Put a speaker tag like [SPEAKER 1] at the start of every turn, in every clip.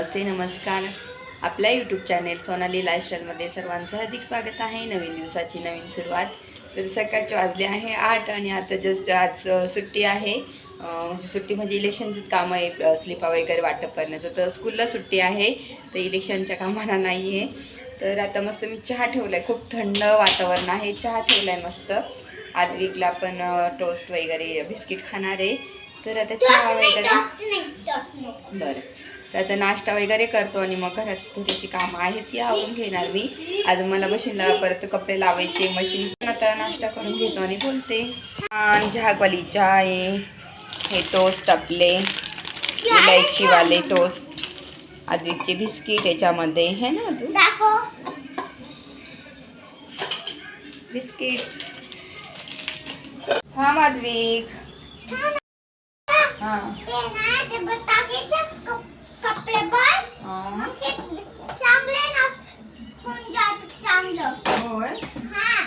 [SPEAKER 1] नमस्ते नमस्कार. आपल्या YouTube channel Sonali लाईफस्टाईलमध्ये सर्वांचं हार्दिक स्वागत आहे. नवीन दिवसाची नवीन सुरुवात. तर सकाळचे वाजले आहे 8 आणि आता जस्ट आज सुट्टी आहे. म्हणजे सुट्टी म्हणजे इलेक्शनचीच कामं आहे, स्लिपा वगैरे वाटप करण्याचं. तर स्कूलला सुट्टी आहे, तर इलेक्शनच्या कामाला नाही आहे. तर आता मस्त मी चहा ठेवला आहे, खूप थंड वातावरण आहे. चहा ठेवला आहे मस्त. आद्विकला पण टोस्ट वगैरे बिस्किट खाणार आहे. तर आता चहा वगैरे बरं. तर आता नाश्ता वगैरे करतो आणि मग घरात थोडीशी कामं आहेत ती आवरून घेणार मी. आज मला मशीनला परत कपडे लावायचे, मशीन. आता नाश्ता करून घेतो आणि बोलते. जहागवाली चहा आहे, हे टोस्ट आपले इलायचीवाले टोस्ट, आद्विकचे बिस्किट याच्यामध्ये है ना बिस्किट. हा आद्विक, हां
[SPEAKER 2] कपडे बस मग ते चांगले ना होऊन जात चांगलं.
[SPEAKER 1] होय.
[SPEAKER 2] हां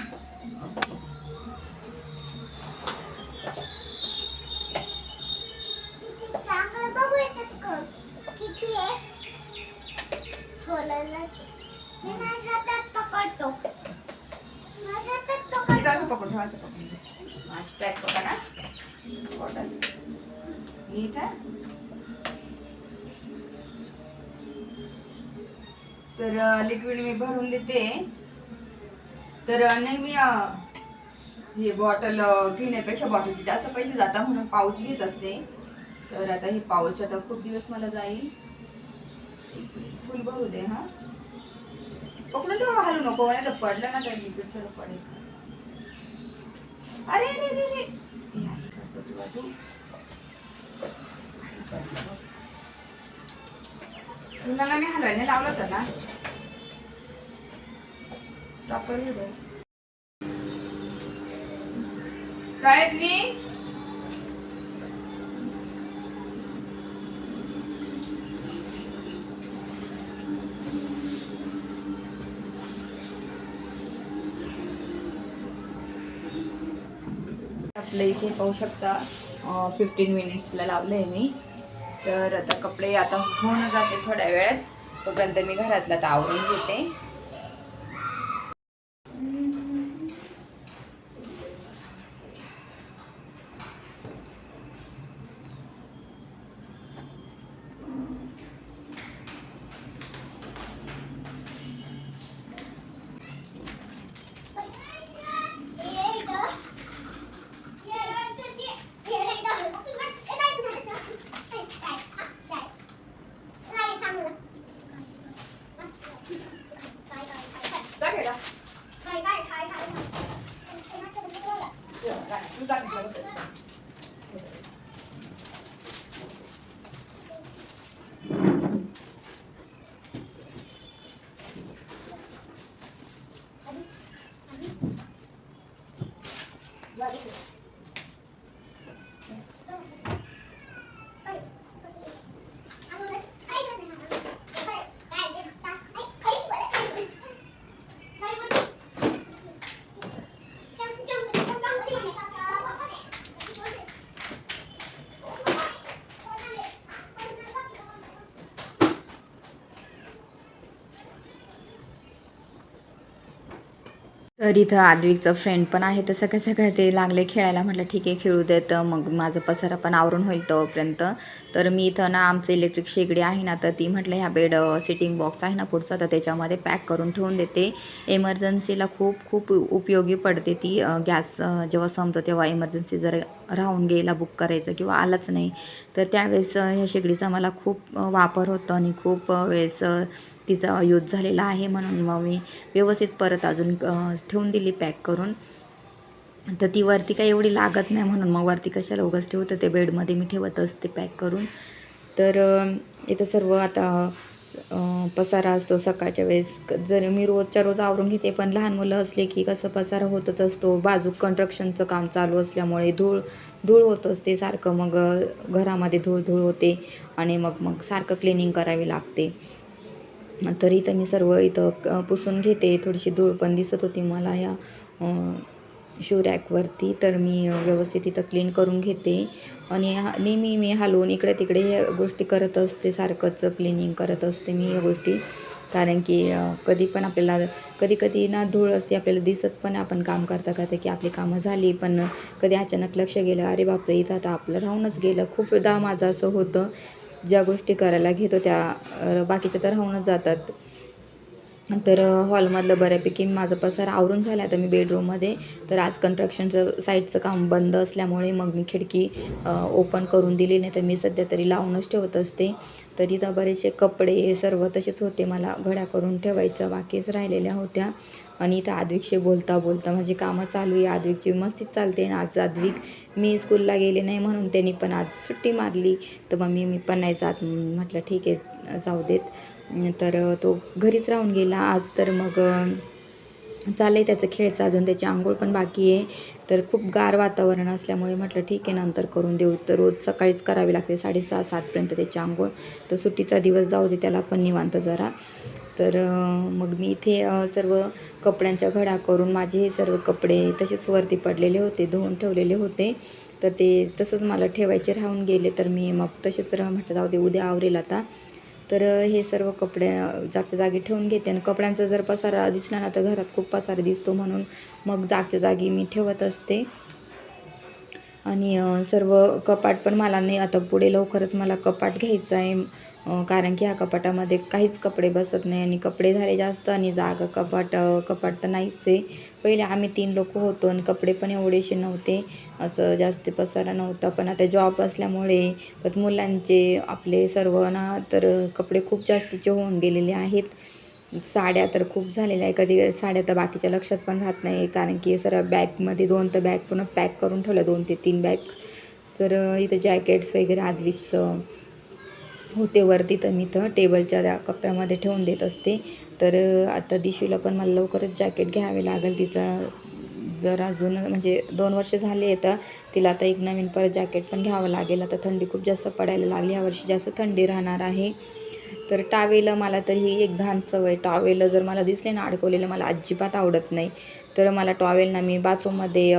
[SPEAKER 2] किती चांगलं बघू याच्यात किती आहे थोडंच. मी माझ्या हातात पकडतो, माझ्या हातात पकडतो.
[SPEAKER 1] असं पकडतो, असं पकडतो. आज पॅक करा ना बॉटल नीट आहे. तर लिक्विड मी भरून देते. तर नेहमी हे बॉटल घेण्यापेक्षा बॉटलचे जास्त पैसे जातात म्हणून पाऊच घेत असते. तर आता हे पाऊच आता खूप दिवस मला जाईल. फुल भरू दे. हा पकडून ठेव, हलू नको, नाही तर पडलं ना तर लिक्विड सर्व पडेल. अरे अरे अरे अरे तुला मी हलवायला लावलं होतं ना. स्टॉप करू दे. काय तुम्ही आपल्या इथे पाहू शकता 15 मिनिट्सला लावलं आहे मी. तर आता कपडे आता होऊन जाते थोड्या वेळात, तोपर्यंत मी घरातला तर आवरून घेते. तर इथं आद्विकचं फ्रेंड पण आहे, तर सगळं ते लागले खेळायला. म्हटलं ठीक आहे खेळू देत, मग माझं पसारा पण आवरून होईल तोपर्यंत. तर मी इथं ना आमचं इलेक्ट्रिक शेगडी आहे ना, तर ती म्हटलं ह्या बेड सिटिंग बॉक्स आहे ना पुढचा, तर त्याच्यामध्ये पॅक करून ठेवून देते. एमर्जन्सीला खूप खूप उपयोगी पडते ती. गॅस जेव्हा संपतो तेव्हा इमर्जन्सी जर राहून गेला बुक करायचं किंवा आलाच नाही, तर त्यावेळेस ह्या शेगडीचा मला खूप वापर होतो आणि खूप वेळेस तिचा यूज झालेला आहे. म्हणून मग मी व्यवस्थित परत अजून ठेवून दिली पॅक करून. तर ती वरती काही एवढी लागत नाही म्हणून मग वरती कशाला उगाच ठेवतं, ते बेडमध्ये मी ठेवत असते पॅक करून. तर इथं सर्व आता पसारा असतो सकाळच्या वेळेस. जर मी रोजच्या रोज आवरून घेते, पण लहान मुलं असले की कसं पसारा होतच असतो. बाजू कन्स्ट्रक्शनचं काम चालू असल्यामुळे धूळ होत असते सारखं. मग घरामध्ये धूळ होते आणि मग सारखं क्लिनिंग करावी लागते. तरी तर मी सर्व इथं पुसून घेते. थोडीशी धूळ पण दिसत होती मला या शू रॅकवरती. तर मी व्यवस्थित इथं क्लीन करून घेते आणि नेहमी मी हलवून इकडे तिकडे ह्या गोष्टी करत असते, सारखंच क्लिनिंग करत असते मी या गोष्टी. कारण की कधी पण आपल्याला कधी कधी ना धूळ असते, आपल्याला दिसत पण आपण काम करता करता की आपली कामं झाली, पण कधी अचानक लक्ष गेलं, अरे बापरे इथं आता आपलं राहूनच गेलं. खूपदा माझं असं होतं, ज्या गोष्टी करायला घेतो त्या बाकीच्या तर राहूनच जातात. तर हॉलमधलं बऱ्यापैकी माझं पसारा आवरून झाला. आता मी बेडरूममध्ये, तर आज कन्स्ट्रक्शनचं साईटचं काम बंद असल्यामुळे मग मी खिडकी ओपन करून दिली, नाही तर मी सध्या तरी लावूनच ठेवत असते. तर इथं बरेचसे कपडे सर्व तसेच होते, मला घड्या करून ठेवायचं बाकीच राहिलेल्या होत्या. आणि इथं आद्विकशी बोलता बोलता माझी कामं चालू आहे. आद्विकची मस्तीच चालते. आणि आज आद्विक, मी स्कूलला गेले नाही म्हणून त्यांनी पण आज सुट्टी मारली. तर मग मी पण नाही जात, म्हटलं ठीक आहे जाऊ देत. तर तो घरीच राहून गेला आज. तर मग चाललं आहे त्याचं खेळचं, अजून त्याची अंघोळ पण बाकी आहे. तर खूप गार वातावरण असल्यामुळे म्हटलं ठीक आहे नंतर करून देऊ. तर रोज सकाळीच करावी लागते 6:30-7पर्यंत त्याची अंघोळ. तर सुट्टीचा दिवस जाऊ दे, त्याला पण निवांत जरा. तर मग मी इथे सर्व कपड्यांच्या घड्या करून, माझे हे सर्व कपडे तसेच वरती पडलेले होते, धुवून ठेवलेले होते. तर ते तसंच मला ठेवायचे राहून गेले. तर मी मग तसेच म्हटलं जाऊ दे उद्या आवरेल आता. तर हे सर्व कपडे जागच्या जागी ठेवून घेते. आणि कपड्यांचा जर पसारा दिसला ना, तर घरात खूप पसारा दिसतो, म्हणून मग जागच्या जागी मी ठेवत असते. आणि सर्व कपाट पण मला नाही, आता पुढे लवकरच मला कपाट घ्यायचं आहे. कारण की ह्या कपाटामध्ये काहीच कपडे बसत नाही आणि कपडे झाले जास्त आणि जागा कपाट तर नाहीच आहे. पहिले आम्ही 3 लोक होतो आणि कपडे पण एवढेसे नव्हते, असं जास्त पसारा नव्हता. पण आता जॉब असल्यामुळे परत मुलांचे आपले सर्व ना, तर कपडे खूप जास्तीचे होऊन गेलेले आहेत. साड्या तर खूप झालेल्या आहे. कधी साड्या तर बाकीच्या लक्षात पण राहत नाही, कारण की सर्व बॅगमध्ये 2 तर बॅग पुन्हा पॅक करून ठेवल्या, 2 ते 3 बॅग. तर इथं जॅकेट्स वगैरे आद्विकचं होते वरती, तर मी इथं टेबलच्या त्या कप्प्यामध्ये ठेवून देत असते. तर आता दिशूला पण मला लवकरच जॅकेट घ्यावे लागेल. तिचं जरा जुनं म्हणजे 2 वर्ष झाले, तर तिला आता एक नवीन परत जॅकेट पण घ्यावं लागेल. आता थंडी खूप जास्त पडायला लागली, ह्यावर्षी जास्त थंडी राहणार आहे. तर टावेल, मला तर ही एक घाण सवय, टॉवेल जर मला दिसले ना अडकवलेलं, मला अजिबात आवडत नाही. तर मला टॉवेल ना, मी बाथरूममध्ये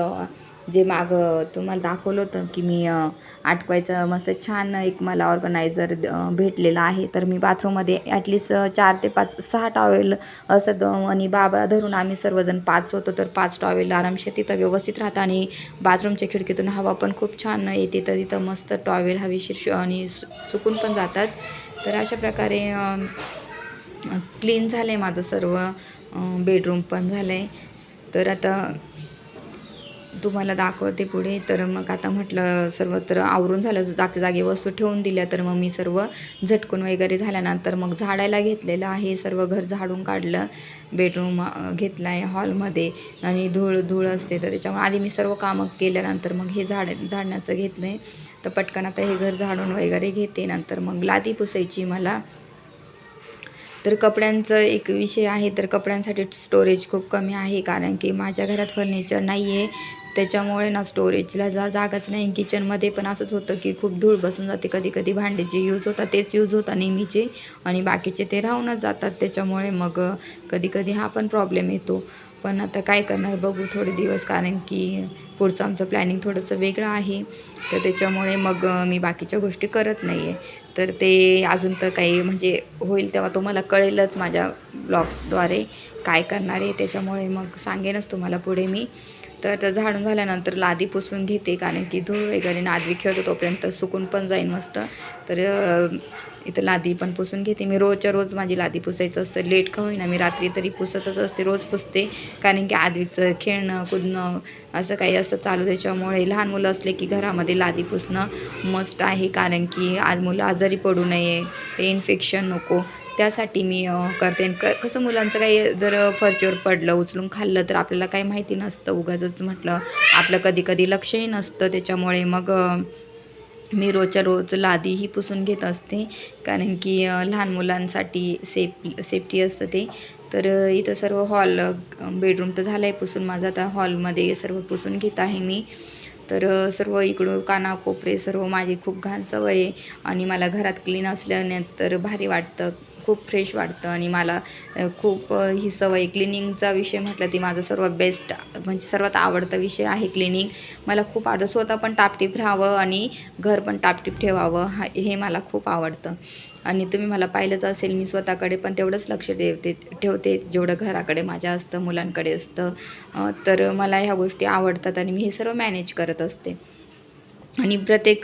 [SPEAKER 1] जे मागं तुम्हाला दाखवलं होतं की मी अटकवायचं मस्त छान एक मला ऑर्गनायझर भेटलेला आहे. तर मी बाथरूममध्ये ॲटलिस्ट 4 ते 6 टॉवेल असत आणि बाबा धरून आम्ही सर्वजण 5 होतो. तर 5 टॉवेल आरामशीर तिथं व्यवस्थित राहतं आणि बाथरूमच्या खिडकीतून हवा पण खूप छान येते. तर तिथं मस्त टॉवेल हवेशीर आणि सुकून पण जातात. तर अशा प्रकारे क्लीन झालं आहे माझं सर्व, बेडरूम पण झालं आहे. तर आता तुम्हाला दाखवते पुढे. तर मग आता म्हटलं सर्व तर आवरून झालं, जागच्या जागी वस्तू ठेवून दिल्या. तर मग मी सर्व झटकून वगैरे झाल्यानंतर मग झाडायला घेतलेलं आहे. सर्व घर झाडून काढलं, बेडरूम घेतला आहे हॉलमध्ये. आणि धूळ असते, तर त्याच्यामुळे आधी मी सर्व कामं केल्यानंतर मग हे झाडण्याचं घेतलं आहे. तर पटकन आता हे घर झाडून वगैरे घेते, नंतर मग लादी पुसायची मला. तर कपड्यांचं एक विषय आहे, तर कपड्यांसाठी स्टोरेज खूप कमी आहे, कारण की माझ्या घरात फर्निचर नाही आहे. त्याच्यामुळे ना स्टोरेजला जागाच नाही. किचनमध्ये पण असंच होतं की खूप धूळ बसून जाते. कधी कधी भांडे जे यूज होतात तेच यूज होतात नेहमीचे, आणि बाकीचे ते राहूनच जातात. त्याच्यामुळे मग कधी कधी हा पण प्रॉब्लेम येतो. पण आता काय करणार, बघू थोडे दिवस, कारण की पुढचं आमचं प्लॅनिंग थोडंसं वेगळं आहे. तर त्याच्यामुळे मग मी बाकीच्या गोष्टी करत नाही आहे. तर ते अजून तर काही म्हणजे होईल तेव्हा तुम्हाला कळेलच माझ्या ब्लॉग्सद्वारे काय करणार आहे. त्याच्यामुळे मग सांगेनच तुम्हाला पुढे मी. तर आता झाडून झाल्यानंतर लादी पुसून घेते, कारण की धूळ वगैरे नादवी खेळतो तोपर्यंत सुकून पण जाईन मस्त. तर इथं लादी पण पुसून घेते मी. रोजच्या रोज माझी लादी पुसायचं असतं, लेट का होईना मी रात्री तरी पुसतच असते, रोज पुसते. कारण की आद्विकचं खेळणं कुदणं असं काही असं चालू, त्याच्यामुळे लहान मुलं असले की घरामध्ये लादी पुसणं मस्ट आहे. कारण की आज मुलं आजारी पडू नये, इन्फेक्शन नको, त्यासाठी मी करते. कसं मुलांचं काही जर फर्चीवर पडलं, उचलून खाल्लं, तर आपल्याला काही माहिती नसतं, उगाचच म्हटलं आपलं कधी कधी लक्षही नसतं. त्याच्यामुळे मग मी रोजच्या रोज लादीही पुसून घेत असते, कारण की लहान मुलांसाठी सेफ्टी असतं ते. तर इथं सर्व हॉल बेडरूम तर झालं आहे पुसून माझं, आता हॉलमध्ये सर्व पुसून घेत आहे मी. तर सर्व इकडं कानाकोपरे सर्व माझी खूप घाण सवय आहे, आणि मला घरात क्लीन असल्याने तर भारी वाटतं. खूप फ्रेश वाटतं. आणि मला खूप ही सवय क्लिनिंगचा विषय म्हटलं ती माझं सर्वात बेस्ट म्हणजे सर्वात आवडता विषय आहे क्लिनिंग. मला खूप आवडतं. स्वतः पण टापटीप राहावं आणि घर पण टापटीप ठेवावं हे मला खूप आवडतं. आणि तुम्ही मला पाहिलंच असेल, मी स्वतःकडे पण तेवढंच लक्ष ठेवते जेवढं घराकडे माझ्या असतं, मुलांकडे असतं. तर मला ह्या गोष्टी आवडतात आणि मी हे सर्व मॅनेज करत असते. आणि प्रत्येक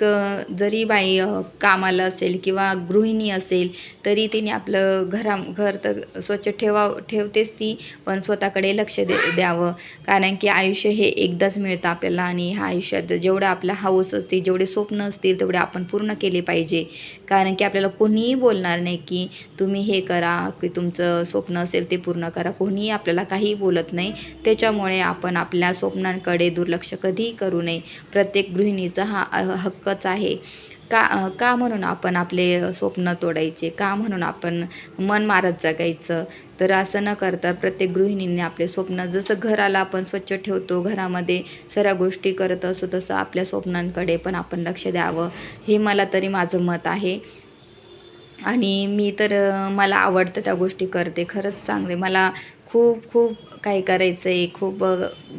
[SPEAKER 1] जरी बाई कामाला असेल किंवा गृहिणी असेल तरी तिने आपलं घर तर स्वच्छ ठेवतेच ती, पण स्वतःकडे लक्ष द्यावं. कारण की आयुष्य हे एकदाच मिळतं आपल्याला आणि ह्या आयुष्यात जेवढं आपलं हौस असते, जेवढे स्वप्न असतील तेवढे आपण पूर्ण केले पाहिजे. कारण की आपल्याला कोणीही बोलणार नाही की तुम्ही हे करा, की तुमचं स्वप्न असेल ते पूर्ण करा. कोणीही आपल्याला काहीही बोलत नाही. त्याच्यामुळे आपण आपल्या स्वप्नांकडे दुर्लक्ष कधीही करू नये. प्रत्येक गृहिणीचा हा हक्कच आहे. का म्हणून आपण आपले स्वप्न तोडायचे? का म्हणून आपण मन मारत जगायचं? तर असं न करता प्रत्येक गृहिणींनी आपले स्वप्न, जसं घराला आपण स्वच्छ ठेवतो, घरामध्ये सर्व गोष्टी करत असतो, तसं आपल्या स्वप्नांकडे पण आपण लक्ष द्यावं. हे मला तरी माझं मत आहे. आणि मी तर मला आवडतं त्या गोष्टी करते. खरंच सांगते, मला खूप खूप काही करायचं आहे. खूप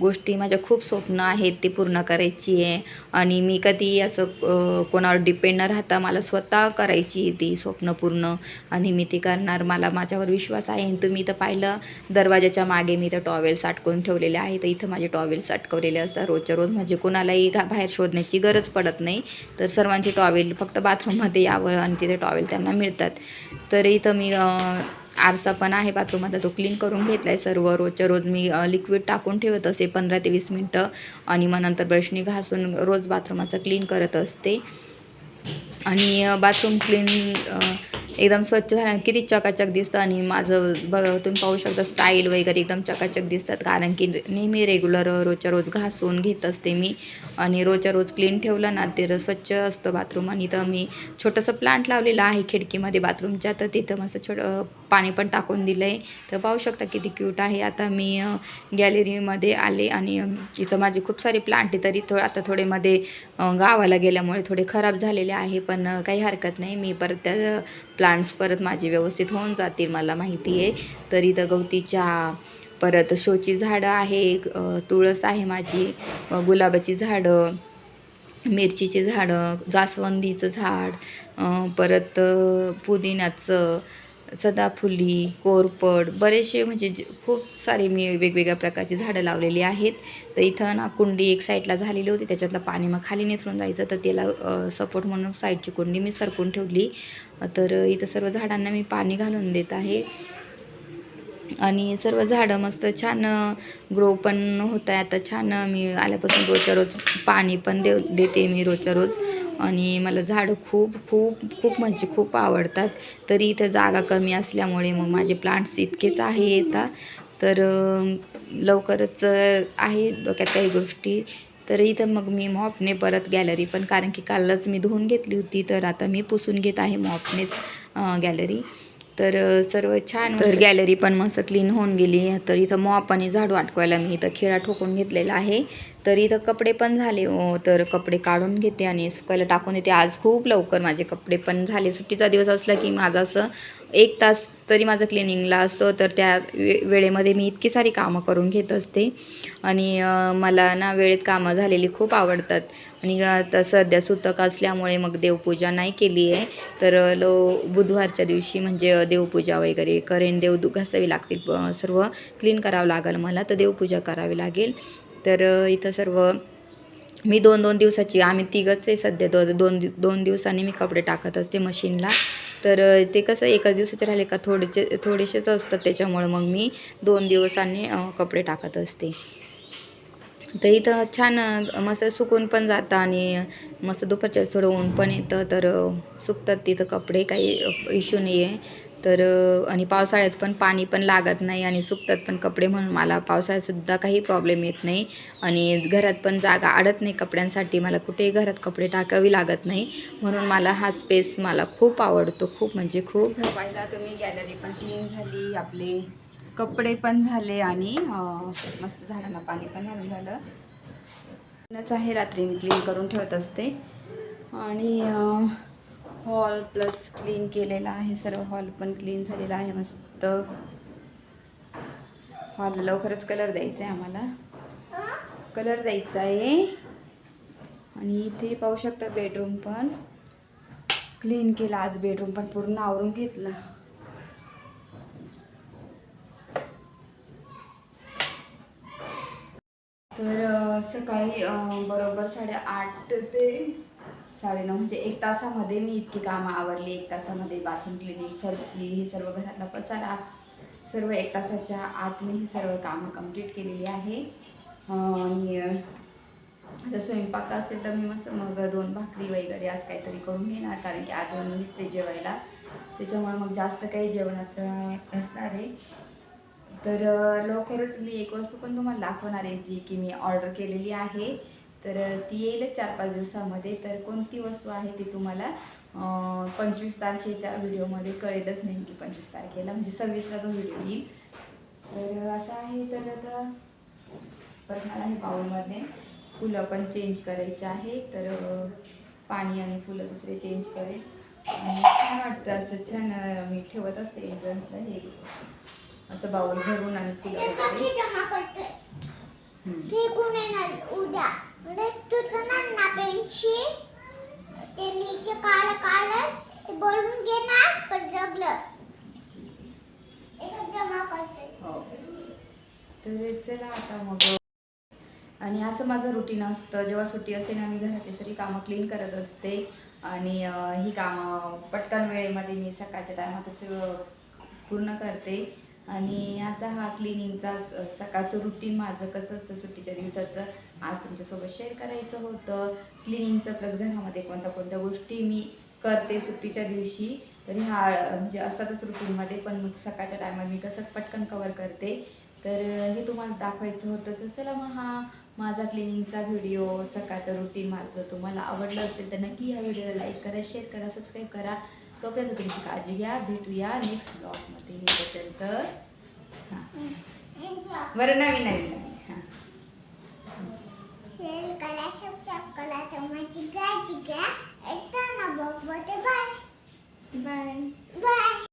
[SPEAKER 1] गोष्टी, माझ्या खूप स्वप्न आहेत ती पूर्ण करायची आहे. आणि मी कधी असं कोणावर डिपेंड न राहता मला स्वतः करायची ती स्वप्न पूर्ण. आणि मी ती करणार. मला माझ्यावर विश्वास आहे. आणि तुम्ही इथं पाहिलं, दरवाजाच्या मागे मी इथं टॉवेल्स अटकवून ठेवलेले आहे. तर इथं माझे टॉवेल्स अटकवलेले असतात रोजच्या रोज. म्हणजे कोणालाही बाहेर शोधण्याची गरज पडत नाही. तर सर्वांची टॉवेल फक्त बाथरूममध्ये यावं आणि तिथे टॉवेल त्यांना मिळतात. तर इथं मी आरसा पण आहे बाथरूममध्ये, तो क्लीन करून घेतला आहे सर्व. रोजच्या रोज मी लिक्विड टाकून ठेवत असते 15 ते 20 मिनटं. आणि मग नंतर ब्रशनी घासून रोज बाथरूमाचं क्लीन करत असते. आणि बाथरूम क्लीन एकदम स्वच्छ झाल्याने किती चकाचक दिसतं. आणि माझं तुम्ही पाहू शकता स्टाईल वगैरे एकदम चकाचक दिसतात. कारण की नेहमी रेग्युलर रोजच्या रोज घासून घेत असते मी. आणि रोजच्या रोज क्लीन ठेवलं ना ते स्वच्छ असतं बाथरूम. आणि इथं मी छोटंसं प्लांट लावलेलं आहे खिडकीमध्ये बाथरूमच्या, तर तिथं मस्त पाणी पण टाकून दिलं आहे. तर पाहू शकता किती क्यूट आहे. आता मी गॅलरीमध्ये आले आणि इथं माझे खूप सारे प्लांट आहे. तरी आता थोडे मध्ये गावाला गेल्यामुळे थोडे खराब झालेले आहे, पण काही हरकत नाही. मी परत त्या प्लांट्स परत माझे व्यवस्थित होऊन जातील, मला माहिती आहे. तर इथं गवती चहा, परत शोची झाडं आहे, तुळस आहे माझी, गुलाबाची झाडं, मिरचीचे झाडं, जास्वंदीचं झाड, परत पुदिन्याचं, सदाफुली, कोरफड, बरेचसे म्हणजे खूप सारे मी वेगवेगळ्या प्रकारची झाडं लावलेली आहेत. तर इथं ना कुंडी एक साईडला झालेली होती, त्याच्यातलं पाणी मग खाली निथरून जायचं, तर त्याला सपोर्ट म्हणून साईडची कुंडी मी सरकून ठेवली. तर इथं सर्व झाडांना मी पाणी घालून देत आहे. आणि सर्व झाडं मस्त छान ग्रो पण होत आहे आता छान. मी आल्यापासून रोजच्या रोज पाणी पण देते मी रोजच्या रोज. आणि मला झाडं खूप खूप खूप म्हणजे खूप आवडतात. तरी इथं जागा कमी असल्यामुळे मग माझे प्लांट्स इतकेच आहे आता. तर लवकरच आहे डोक्यात काही गोष्टी. तर इथं मग मी मॉपने परत गॅलरी पण, कारण की कालच मी धुवून घेतली होती, तर आता मी पुसून घेत आहे मॉपनेच गॅलरी. तर सर्व छान, तर गॅलरी पण मस्त क्लीन होऊन गेली. तर इथं मॉप आणि झाडू अटकवायला मी इथं खिळा ठोकून घेतलेला आहे. तर इथं कपडे पण झाले, तर कपडे काढून घेते आणि सुकायला टाकून देते. आज खूप लवकर माझे कपडे पण झाले. सुट्टीचा दिवस असला की माझं असं 1 तास तरी माझं क्लिनिंगला असतो. तर त्या वेळेमध्ये मी इतकी सारी कामं करून घेत असते. आणि मला ना वेळेत कामं झालेली खूप आवडतात. आणि आता सध्या सुतक असल्यामुळे मग देवपूजा नाही केली आहे. तर बुधवारच्या दिवशी म्हणजे देवपूजा वगैरे करेन. घासावी लागतील, सर्व क्लीन करावं लागेल मला, तर देवपूजा करावी लागेल. तर इथं सर्व मी 2-2 दिवसाची, आम्ही तिघंच आहे सध्या, 2 दिवसांनी मी कपडे टाकत असते मशीनला. तर ते कसं एकाच दिवसाचे राहिले का थोडेसेच असतात, त्याच्यामुळे मग मी 2 दिवसांनी कपडे टाकत असते. तर इथं छान मस्त सुकून पण जातं आणि मस्त दुपारच्या थोडं ऊन पण येतं, तर सुकतात तिथं कपडे, काही इश्यू नाही आहे. तर आणि पावसाळ्यात पण पाणी पण लागत नाही आणि सुकतात पण कपडे, म्हणून मला पावसाळ्यातसुद्धा काही प्रॉब्लेम येत नाही. आणि घरात पण जागा अडत नाही कपड्यांसाठी, मला कुठेही घरात कपडे टाकावी लागत नाही. म्हणून मला हा स्पेस मला खूप आवडतो, खूप म्हणजे खूप. पाहिला तुम्ही, गॅलरी पण क्लीन झाली, आपले कपडे पण झाले आणि मस्त झाडांना पाणी पण घालून झालं. आहे रात्री मी क्लीन करून ठेवत असते. आणि हॉल प्लस क्लीन केलेला आहे, सर्व हॉल पण क्लीन झालेला आहे मस्त. हॉल लवकरच कलर द्यायचा आहे आम्हाला, कलर द्यायचा आहे. आणि इथे पाहू शकता बेडरूम पण क्लीन केला आज, बेडरूम पण पूर्ण आवरून घेतला. तर सकाळी बरोबर 8:30 ते 9:30 म्हणजे 1 तासामध्ये मी इतकी कामं आवरली. 1 तासामध्ये बाथरूम क्लिनिंग, फरची, हे सर्व घरातला पसारा सर्व 1 तासाच्या आत मी ही सर्व कामं कंप्लीट केलेली आहे. आणि आता स्वयंपाक असेल तर मी मग 2 भाकरी वगैरे आज काहीतरी करून घेणार, कारण की आज 2 मिनिटच आहे जेवायला, त्याच्यामुळे मग जास्त काही जेवणाचं नसणार आहे. तर लवकरच मी एक वस्तू पण तुम्हाला दाखवणार आहे जी की मी ऑर्डर केलेली आहे. तर ती येईलच 4-5 दिवसामध्ये. तर कोणती वस्तू आहे ती तुम्हाला 25 तारखेच्या व्हिडिओमध्ये कळेलच, नेमकी 25 तारखेला म्हणजे 26ला तो व्हिडिओ येईल. तर असं आहे. तर आता परत मला हे बाउलमध्ये फुलं पण चेंज करायचे आहे, तर पाणी आणि फुलं दुसरे चेंज करेल. आणि छान वाटतं असं, छान मी ठेवत असते एंट्रन्सला हे असं बाउल भरून आणि फुलं वगैरे.
[SPEAKER 2] जमा करते फेकून येणार उद्या, म्हणजे तुझं ना पेन्शी ते नीचे काढलं ते भरून घेणार, पण जगलं जमा करते.
[SPEAKER 1] हो, तर चला आता मग. आणि असं माझं रुटीन असतं, जेव्हा सुट्टी असते ना मी घरातली सगळी कामं क्लीन करत असते. आणि ही कामं पटकन वेळेमध्ये मी सकाळच्या टायमातच पूर्ण करते. आणि असा हा क्लिनिंगचा सकाळचं रुटीन माझं कसं असतं सुट्टीच्या दिवसाचं, आज तुमच्यासोबत शेअर करायचं होतं. क्लिनिंगचं प्लस घरामध्ये कोणत्या गोष्टी मी करते सुट्टीच्या दिवशी, तरी हा म्हणजे असतातच रुटीनमध्ये, पण मग सकाळच्या टायमात मी कसं पटकन कवर करते. तर हे तुम्हाला दाखवायचं होतं. तर चला मग हा माझा क्लिनिंगचा व्हिडिओ, सकाळचं रुटीन माझं तुम्हाला आवडलं असेल तर नक्की ह्या व्हिडिओला लाईक करा, शेअर करा, सबस्क्राईब करा. तोपर्यंत तुमची काळजी घ्या, भेटूया नेक्स्ट ब्लॉगमध्ये. तोपर्यंत हां बरं, नवीन हां
[SPEAKER 2] शेअर करा, सबस्क्राईब करा, तर माझी काळजी घ्या. एकदा ना बघ, बाय
[SPEAKER 1] बाय
[SPEAKER 2] बाय.